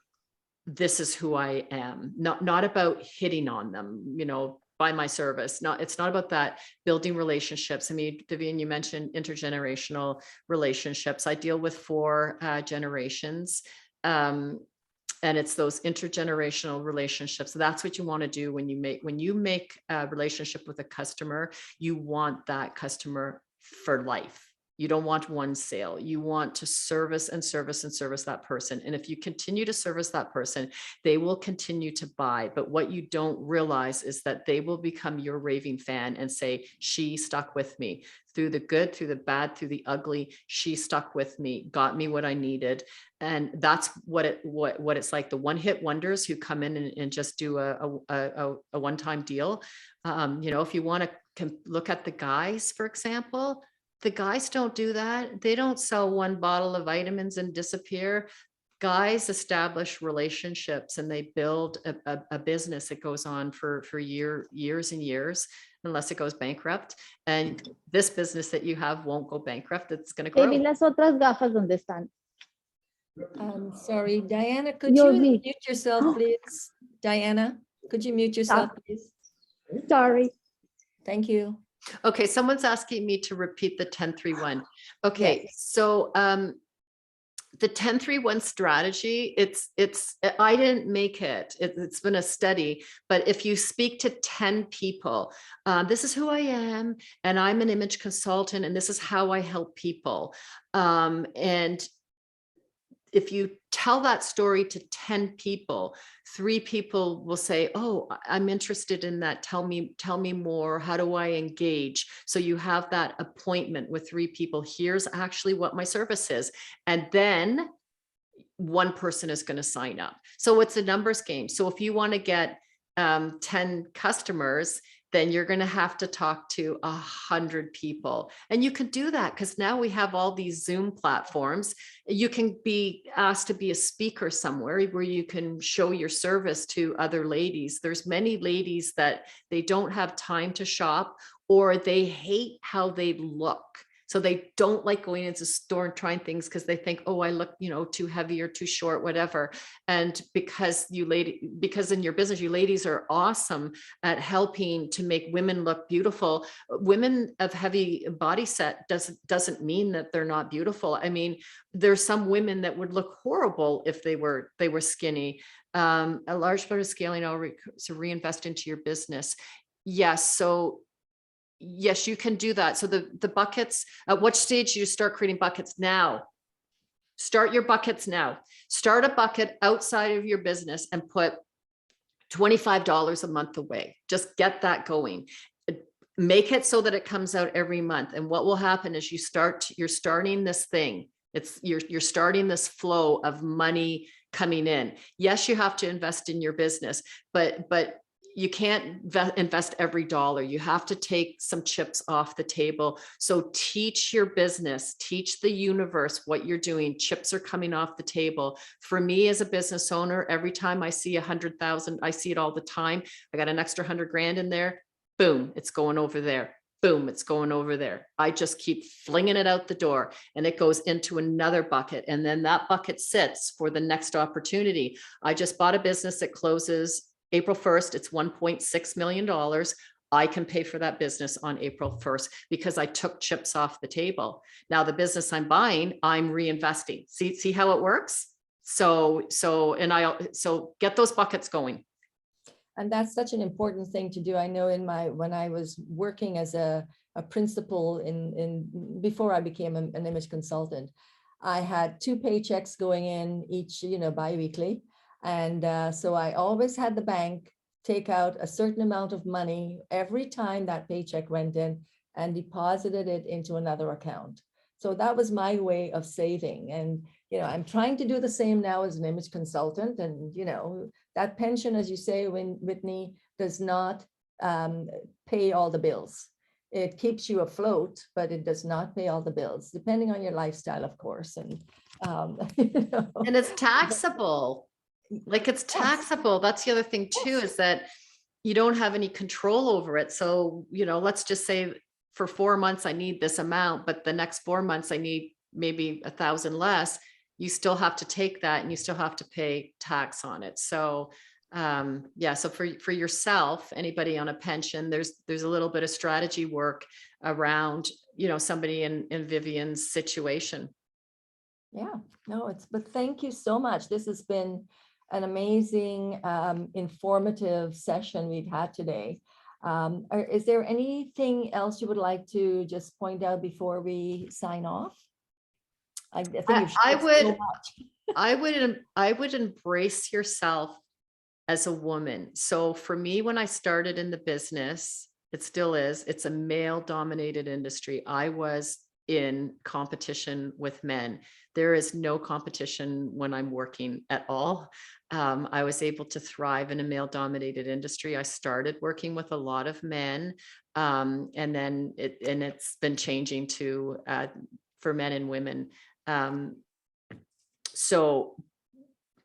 this is who I am. Not about hitting on them, you know, buy my service. It's not about that. Building relationships. I mean, Vivian, you mentioned intergenerational relationships. I deal with 4 generations. And it's those intergenerational relationships. That's what you want to do when you make a relationship with a customer. You want that customer for life. You don't want one sale. You want to service and service and service that person. And if you continue to service that person, they will continue to buy. But what you don't realize is that they will become your raving fan and say, she stuck with me through the good, through the bad, through the ugly. She stuck with me, got me what I needed. And that's what it's like. The one-hit wonders who come in and just do a one-time deal. You know, if you want to look at the guys, for example, the guys don't do that. They don't sell one bottle of vitamins and disappear. Guys establish relationships and they build a business that goes on for years and years, unless it goes bankrupt. And this business that you have won't go bankrupt. It's going to grow. Baby, las otras gafas, ¿dónde están? I'm sorry, Diana, could Yo you vi. mute yourself, please? Diana, could you mute yourself, please? Sorry. Thank you. Okay, someone's asking me to repeat the 10-3-1. Okay, Yes. so the 10-3-1 strategy, I didn't make it. It's been a study, but if you speak to 10 people, this is who I am, and I'm an image consultant, and this is how I help people. And if you tell that story to 10 people, 3 people will say, oh, I'm interested in that. Tell me more. How do I engage? So you have that appointment with 3 people. Here's actually what my service is. And then 1 person is going to sign up. So it's a numbers game. So if you want to get 10 customers, then you're going to have to talk to 100 people. And you can do that because now we have all these Zoom platforms. You can be asked to be a speaker somewhere where you can show your service to other ladies. There's many ladies that they don't have time to shop, or they hate how they look. So they don't like going into the store and trying things because they think, oh, I look, you know, too heavy or too short, whatever. And because in your business, you ladies are awesome at helping to make women look beautiful. Women of heavy body set doesn't mean that they're not beautiful. I mean, there's some women that would look horrible if they were skinny. A large part of scaling to reinvest into your business. Yes. So yes, you can do that. So the buckets, at what stage do you start creating buckets? Now. Start your buckets now. Start a bucket outside of your business and put $25 a month away. Just get that going. Make it so that it comes out every month. And what will happen is you're starting this thing. You're starting this flow of money coming in. Yes, you have to invest in your business, but you can't invest every dollar. You have to take some chips off the table. So teach your business, teach the universe what you're doing. Chips are coming off the table. For me as a business owner, every time I see 100,000, I see it all the time. I got an extra 100 grand in there. Boom, it's going over there. Boom, it's going over there. I just keep flinging it out the door and it goes into another bucket. And then that bucket sits for the next opportunity. I just bought a business that closes April 1st, it's $1.6 million. I can pay for that business on April 1st because I took chips off the table. Now the business I'm buying, I'm reinvesting. See how it works? So get those buckets going. And that's such an important thing to do. I know when I was working as a principal before I became an image consultant, I had 2 paychecks going in each, bi-weekly. And so I always had the bank take out a certain amount of money every time that paycheck went in and deposited it into another account. So that was my way of saving. And, I'm trying to do the same now as an image consultant. And, that pension, as you say, Whitney, does not pay all the bills. it keeps you afloat, but it does not pay all the bills, depending on your lifestyle, of course. And, you know, And it's taxable. Like it's yes, taxable. That's the other thing too, yes, is that you don't have any control over it. So, you know, let's just say for 4 months, I need this amount, but the next 4 months, I need maybe 1,000 less. You still have to take that and you still have to pay tax on it. So, yeah, so for yourself, anybody on a pension, there's a little bit of strategy work around, you know, somebody in Vivian's situation. yeah, no, but thank you so much. This has been an amazing, informative session we've had today. Is there anything else you would like to just point out before we sign off? I think you've I shared so would, much. I would embrace yourself as a woman. So for me, when I started in the business, it still is, it's a male dominated industry. I was in competition with men. There is no competition when I'm working at all. I was able to thrive in a male dominated industry. I started working with a lot of men. And then it's been changing to for men and women. So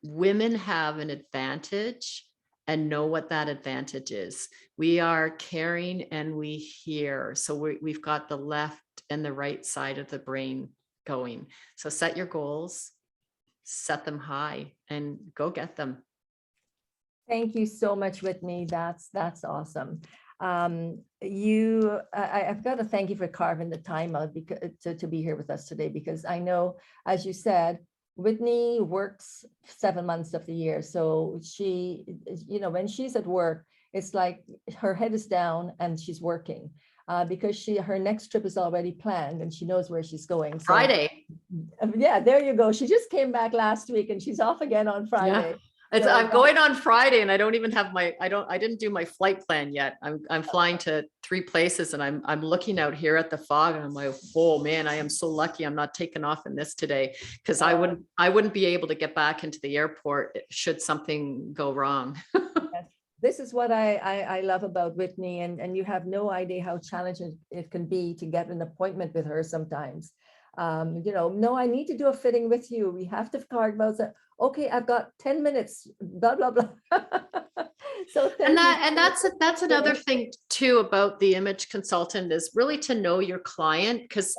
women have an advantage and know what that advantage is. We are caring and we hear. So we've got the left and the right side of the brain going. So set your goals, set them high and go get them. Thank you so much, Whitney. That's awesome. I've got to thank you for carving the time out to be here with us today, because I know, as you said, Whitney works 7 months of the year. So she, you know, when she's at work, it's like her head is down and she's working because her next trip is already planned and she knows where she's going. So, Friday. yeah, there you go. She just came back last week and she's off again on Friday. Yeah. So I'm going on Friday and I don't even have I didn't do my flight plan yet. I'm flying to 3 places and I'm looking out here at the fog and I'm like, oh man, I am so lucky I'm not taking off in this today, because I wouldn't be able to get back into the airport should something go wrong. yes. This is what I love about Whitney, and you have no idea how challenging it can be to get an appointment with her sometimes. You know, no, I need to do a fitting with you. We have to card about that. Okay, I've got 10 minutes, blah, blah, blah. So that's another thing too about the image consultant, is really to know your client, because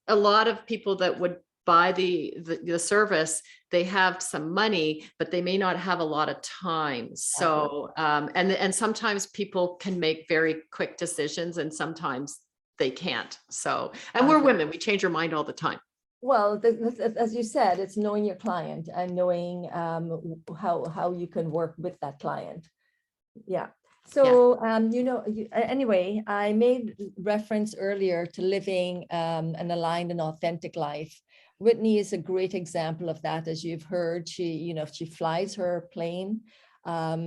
a lot of people that would buy the service, they have some money, but they may not have a lot of time. So and sometimes people can make very quick decisions and sometimes they can't. So, and we're women, we change our mind all the time. Well, as you said, it's knowing your client and knowing how you can work with that client. Yeah. So, you know, anyway, I made reference earlier to living an aligned and authentic life. Whitney is a great example of that. As you've heard, she flies her plane.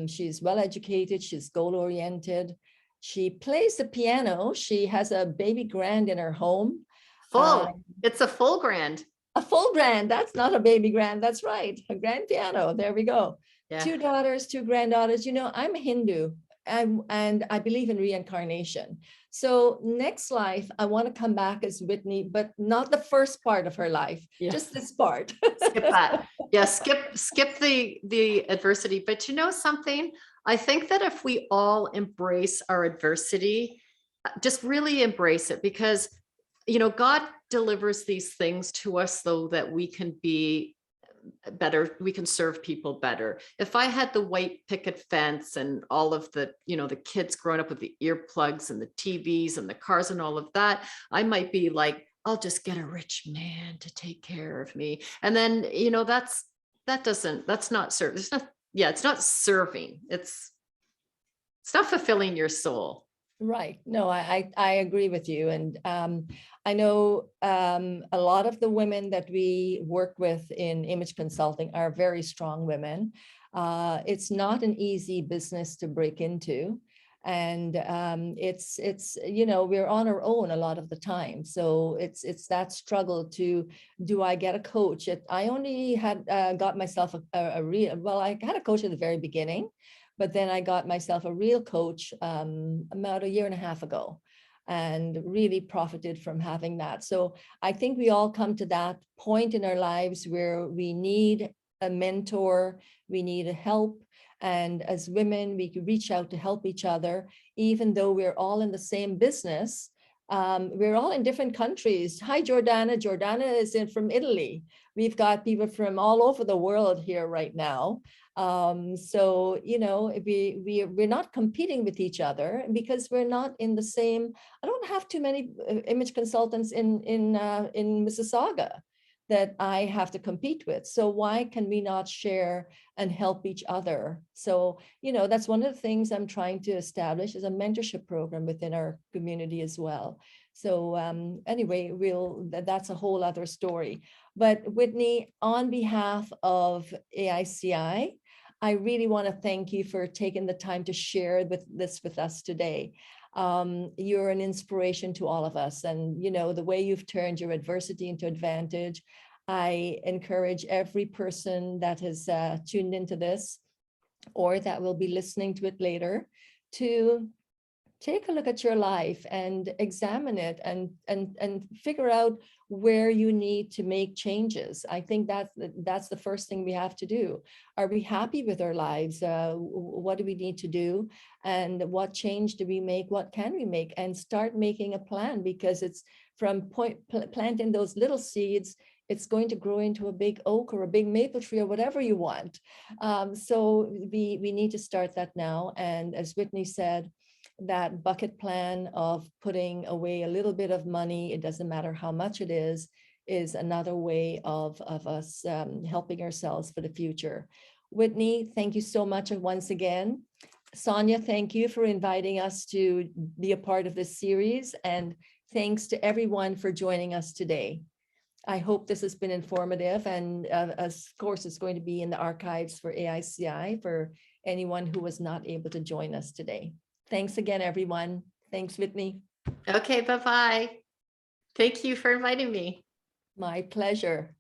She's well educated. She's goal oriented. She plays the piano. She has a baby grand in her home. It's a full grand. A full grand. That's not a baby grand. That's right. A grand piano. There we go. Yeah. 2 daughters, 2 granddaughters. You know, I'm a Hindu and I believe in reincarnation. So next life, I want to come back as Whitney, but not the first part of her life, just this part. Skip that. Yeah, skip the adversity. But you know something? I think that if we all embrace our adversity, just really embrace it, because you know, God delivers these things to us so that we can be better, we can serve people better. If I had the white picket fence and all of the, you know, the kids growing up with the earplugs and the TVs and the cars and all of that, I might be like, I'll just get a rich man to take care of me. And then, you know, that's not serving. It's not serving. It's not fulfilling your soul. Right. No, I agree with you. And I know a lot of the women that we work with in image consulting are very strong women. It's not an easy business to break into. And it's you know, we're on our own a lot of the time. So it's that struggle to, do I get a coach? I only had got myself a real, well, I had a coach at the very beginning. But then I got myself a real coach about 1.5 years ago. and really profited from having that. So I think we all come to that point in our lives where we need a mentor, we need a help. And as women, we could reach out to help each other, even though we're all in the same business. We're all in different countries. Hi, Jordana. Jordana is from Italy. We've got people from all over the world here right now. So, you know, we're not competing with each other because we're not in the same. I don't have too many image consultants in Mississauga that I have to compete with. So why can we not share and help each other? So, you know, that's one of the things I'm trying to establish is a mentorship program within our community as well. So anyway, that's a whole other story. But Whitney, on behalf of AICI, I really want to thank you for taking the time to share this with us today. You're an inspiration to all of us. And, you know, the way you've turned your adversity into advantage, I encourage every person that has tuned into this or that will be listening to it later to take a look at your life and examine it and figure out where you need to make changes. I think that's the first thing we have to do. Are we happy with our lives? What do we need to do? And what change do we make? What can we make? And start making a plan, because it's from planting those little seeds, it's going to grow into a big oak or a big maple tree or whatever you want. So we need to start that now. And as Whitney said, that bucket plan of putting away a little bit of money, it doesn't matter how much it is another way of us helping ourselves for the future. Whitney, thank you so much once again. Sonia, thank you for inviting us to be a part of this series. And thanks to everyone for joining us today. I hope this has been informative, and of course, it's going to be in the archives for AICI for anyone who was not able to join us today. Thanks again, everyone. Thanks, Whitney. Okay, bye-bye. Thank you for inviting me. My pleasure.